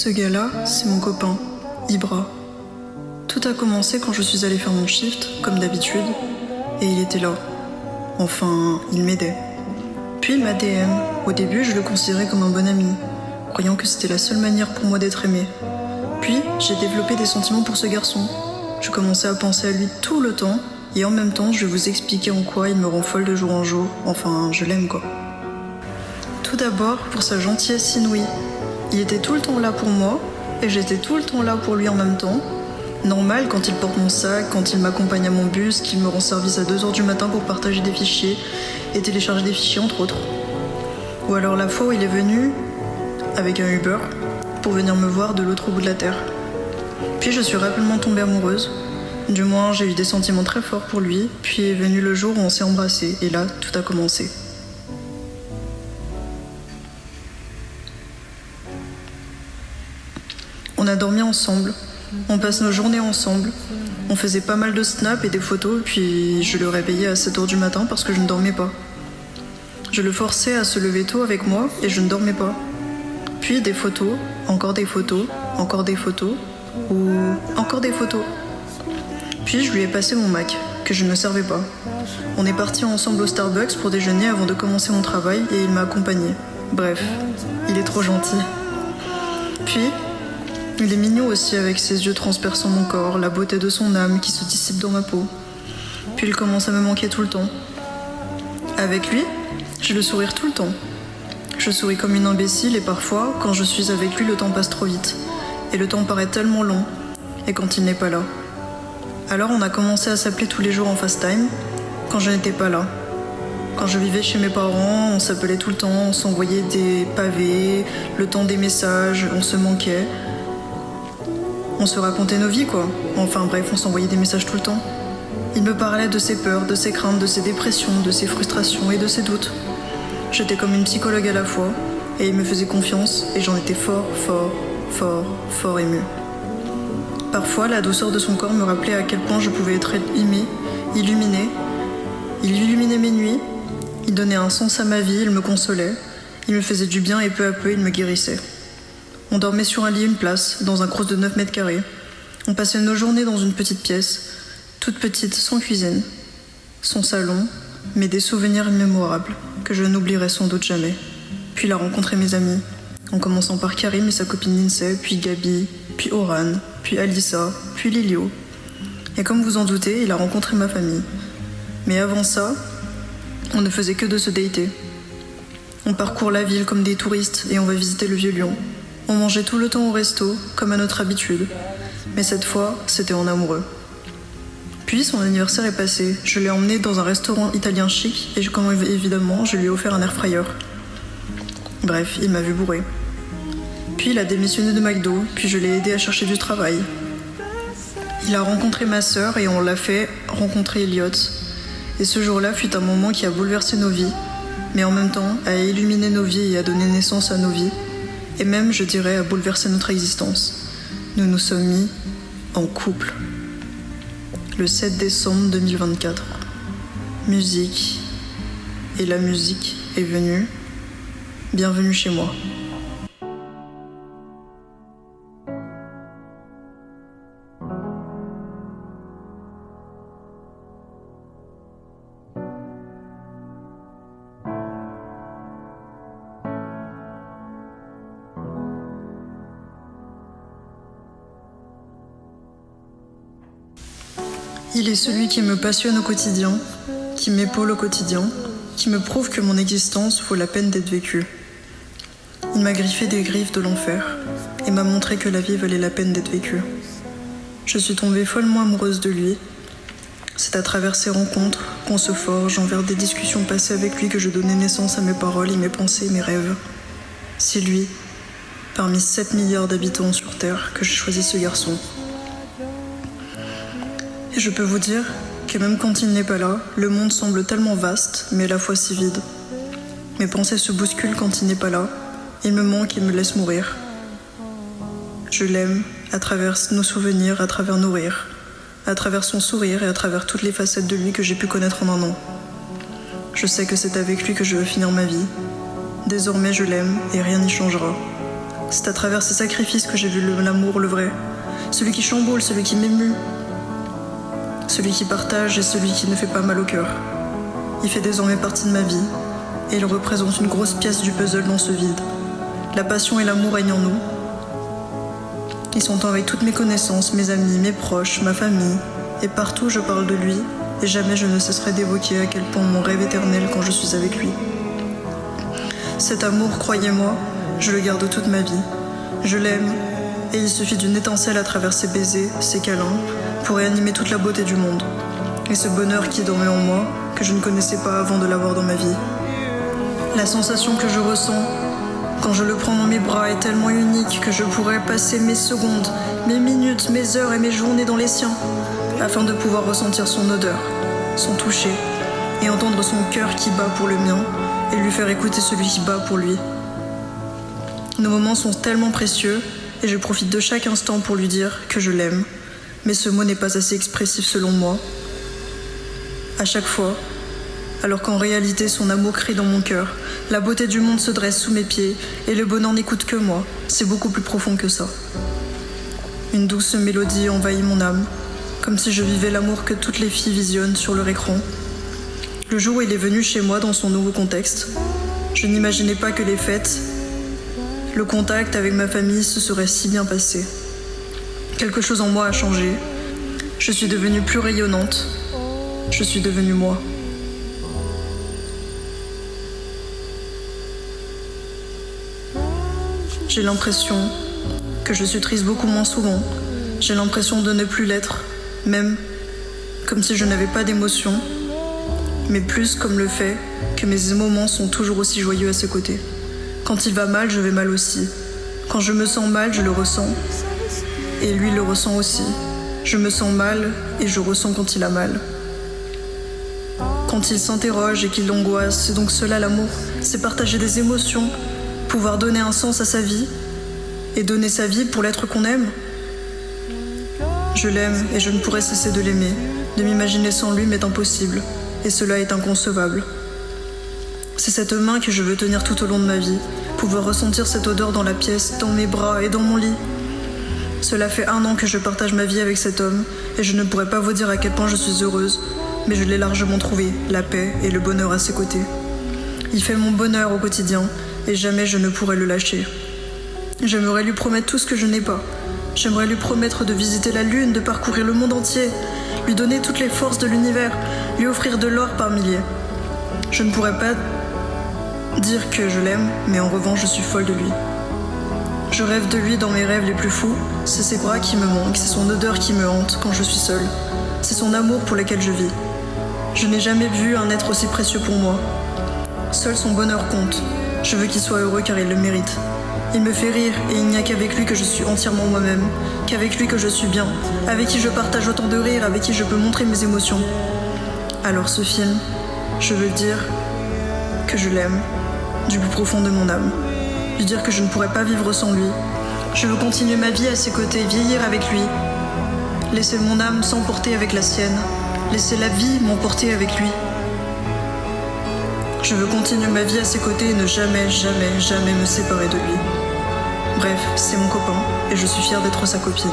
Ce gars-là, c'est mon copain, Ibra. Tout a commencé quand je suis allée faire mon shift, comme d'habitude, et il était là. Enfin, il m'aidait. Puis il m'a DM. Au début, je le considérais comme un bon ami, croyant que c'était la seule manière pour moi d'être aimée. Puis, j'ai développé des sentiments pour ce garçon. Je commençais à penser à lui tout le temps, et en même temps, je vais vous expliquer en quoi il me rend folle de jour en jour. Enfin, je l'aime quoi. Tout d'abord, pour sa gentillesse inouïe. Il était tout le temps là pour moi, et j'étais tout le temps là pour lui en même temps. Normal quand il porte mon sac, quand il m'accompagne à mon bus, qu'il me rend service à 2h du matin pour partager des fichiers et télécharger des fichiers entre autres. Ou alors la fois où il est venu, avec un Uber, pour venir me voir de l'autre bout de la terre. Puis je suis rapidement tombée amoureuse. Du moins, j'ai eu des sentiments très forts pour lui, puis est venu le jour où on s'est embrassés, et là, tout a commencé. On a dormi ensemble, on passe nos journées ensemble, on faisait pas mal de snaps et des photos, puis je le réveillais à 7h du matin parce que je ne dormais pas. Je le forçais à se lever tôt avec moi et je ne dormais pas. Puis des photos, encore des photos, encore des photos, ou encore des photos. Puis je lui ai passé mon Mac, que je ne servais pas. On est partis ensemble au Starbucks pour déjeuner avant de commencer mon travail et il m'a accompagnée. Bref, il est trop gentil. Puis, il est mignon aussi avec ses yeux transperçant mon corps, la beauté de son âme qui se dissipe dans ma peau. Puis il commence à me manquer tout le temps. Avec lui, j'ai le sourire tout le temps. Je souris comme une imbécile et parfois, quand je suis avec lui, le temps passe trop vite. Et le temps paraît tellement long. Et quand il n'est pas là. Alors on a commencé à s'appeler tous les jours en FaceTime, quand je n'étais pas là. Quand je vivais chez mes parents, on s'appelait tout le temps, on s'envoyait des pavés, le temps des messages, on se manquait. On se racontait nos vies quoi. Enfin bref, on s'envoyait des messages tout le temps. Il me parlait de ses peurs, de ses craintes, de ses dépressions, de ses frustrations et de ses doutes. J'étais comme une psychologue à la fois, et il me faisait confiance, et j'en étais fort émue. Parfois, la douceur de son corps me rappelait à quel point je pouvais être aimée, illuminée. Il illuminait mes nuits, il donnait un sens à ma vie, il me consolait, il me faisait du bien et peu à peu, il me guérissait. On dormait sur un lit, une place, dans un creuse de 9 mètres carrés. On passait nos journées dans une petite pièce, toute petite, sans cuisine. Son salon, mais des souvenirs immémorables, que je n'oublierai sans doute jamais. Puis il a rencontré mes amis, en commençant par Karim et sa copine Lindsay, puis Gabi, puis Oran, puis Alissa, puis Lilio. Et comme vous en doutez, il a rencontré ma famille. Mais avant ça, on ne faisait que de se dater. On parcourt la ville comme des touristes et on va visiter le Vieux-Lyon. On mangeait tout le temps au resto, comme à notre habitude. Mais cette fois, c'était en amoureux. Puis son anniversaire est passé. Je l'ai emmené dans un restaurant italien chic et comme évidemment, je lui ai offert un air fryer. Bref, il m'a vu bourré. Puis il a démissionné de McDo, puis je l'ai aidé à chercher du travail. Il a rencontré ma sœur et on l'a fait rencontrer Elliot. Et ce jour-là fut un moment qui a bouleversé nos vies, mais en même temps a illuminé nos vies et a donné naissance à nos vies. Et même, je dirais, a bouleversé notre existence. Nous nous sommes mis en couple. Le 7 décembre 2024. Musique. Et la musique est venue. Bienvenue chez moi. Il est celui qui me passionne au quotidien, qui m'épaule au quotidien, qui me prouve que mon existence vaut la peine d'être vécue. Il m'a griffé des griffes de l'enfer et m'a montré que la vie valait la peine d'être vécue. Je suis tombée follement amoureuse de lui. C'est à travers ces rencontres qu'on se forge envers des discussions passées avec lui que je donnais naissance à mes paroles et mes pensées et mes rêves. C'est lui, parmi 7 milliards d'habitants sur Terre, que j'ai choisi ce garçon. Et je peux vous dire que même quand il n'est pas là, le monde semble tellement vaste, mais à la fois si vide. Mes pensées se bousculent quand il n'est pas là. Il me manque et me laisse mourir. Je l'aime à travers nos souvenirs, à travers nos rires, à travers son sourire et à travers toutes les facettes de lui que j'ai pu connaître en un an. Je sais que c'est avec lui que je veux finir ma vie. Désormais je l'aime et rien n'y changera. C'est à travers ses sacrifices que j'ai vu l'amour, le vrai. Celui qui chamboule, celui qui m'émue. Celui qui partage et celui qui ne fait pas mal au cœur. Il fait désormais partie de ma vie et il représente une grosse pièce du puzzle dans ce vide. La passion et l'amour règnent en nous. Ils sont avec toutes mes connaissances, mes amis, mes proches, ma famille. Et partout je parle de lui et jamais je ne cesserai d'évoquer à quel point mon rêve éternel quand je suis avec lui. Cet amour, croyez-moi, je le garde toute ma vie. Je l'aime et il suffit d'une étincelle à travers ses baisers, ses câlins, pour réanimer toute la beauté du monde. Et ce bonheur qui dormait en moi, que je ne connaissais pas avant de l'avoir dans ma vie. La sensation que je ressens quand je le prends dans mes bras est tellement unique que je pourrais passer mes secondes, mes minutes, mes heures et mes journées dans les siens, afin de pouvoir ressentir son odeur, son toucher, et entendre son cœur qui bat pour le mien, et lui faire écouter celui qui bat pour lui. Nos moments sont tellement précieux, et je profite de chaque instant pour lui dire que je l'aime. Mais ce mot n'est pas assez expressif selon moi. À chaque fois, alors qu'en réalité son amour crie dans mon cœur, la beauté du monde se dresse sous mes pieds, et le bonheur n'écoute que moi, c'est beaucoup plus profond que ça. Une douce mélodie envahit mon âme, comme si je vivais l'amour que toutes les filles visionnent sur leur écran. Le jour où il est venu chez moi dans son nouveau contexte, je n'imaginais pas que les fêtes, le contact avec ma famille se serait si bien passé. Quelque chose en moi a changé. Je suis devenue plus rayonnante. Je suis devenue moi. J'ai l'impression que je suis triste beaucoup moins souvent. J'ai l'impression de ne plus l'être, même comme si je n'avais pas d'émotion, mais plus comme le fait que mes moments sont toujours aussi joyeux à ses côtés. Quand il va mal, je vais mal aussi. Quand je me sens mal, je le ressens. Et lui le ressent aussi. Je me sens mal et je ressens quand il a mal. Quand il s'interroge et qu'il angoisse, c'est donc cela l'amour. C'est partager des émotions, pouvoir donner un sens à sa vie et donner sa vie pour l'être qu'on aime. Je l'aime et je ne pourrais cesser de l'aimer. De m'imaginer sans lui m'est impossible et cela est inconcevable. C'est cette main que je veux tenir tout au long de ma vie, pouvoir ressentir cette odeur dans la pièce, dans mes bras et dans mon lit. Cela fait 1 an que je partage ma vie avec cet homme et je ne pourrais pas vous dire à quel point je suis heureuse, mais je l'ai largement trouvé, la paix et le bonheur à ses côtés. Il fait mon bonheur au quotidien et jamais je ne pourrai le lâcher. J'aimerais lui promettre tout ce que je n'ai pas. J'aimerais lui promettre de visiter la lune, de parcourir le monde entier, lui donner toutes les forces de l'univers, lui offrir de l'or par milliers. Je ne pourrais pas dire que je l'aime, mais en revanche je suis folle de lui. Je rêve de lui dans mes rêves les plus fous, c'est ses bras qui me manquent, c'est son odeur qui me hante quand je suis seule, c'est son amour pour lequel je vis. Je n'ai jamais vu un être aussi précieux pour moi. Seul son bonheur compte, je veux qu'il soit heureux car il le mérite. Il me fait rire et il n'y a qu'avec lui que je suis entièrement moi-même, qu'avec lui que je suis bien, avec qui je partage autant de rires, avec qui je peux montrer mes émotions. Alors ce film, je veux dire que je l'aime, du plus profond de mon âme. Lui dire que je ne pourrais pas vivre sans lui. Je veux continuer ma vie à ses côtés, vieillir avec lui. Laisser mon âme s'emporter avec la sienne. Laisser la vie m'emporter avec lui. Je veux continuer ma vie à ses côtés et ne jamais, jamais, jamais me séparer de lui. Bref, c'est mon copain et je suis fière d'être sa copine.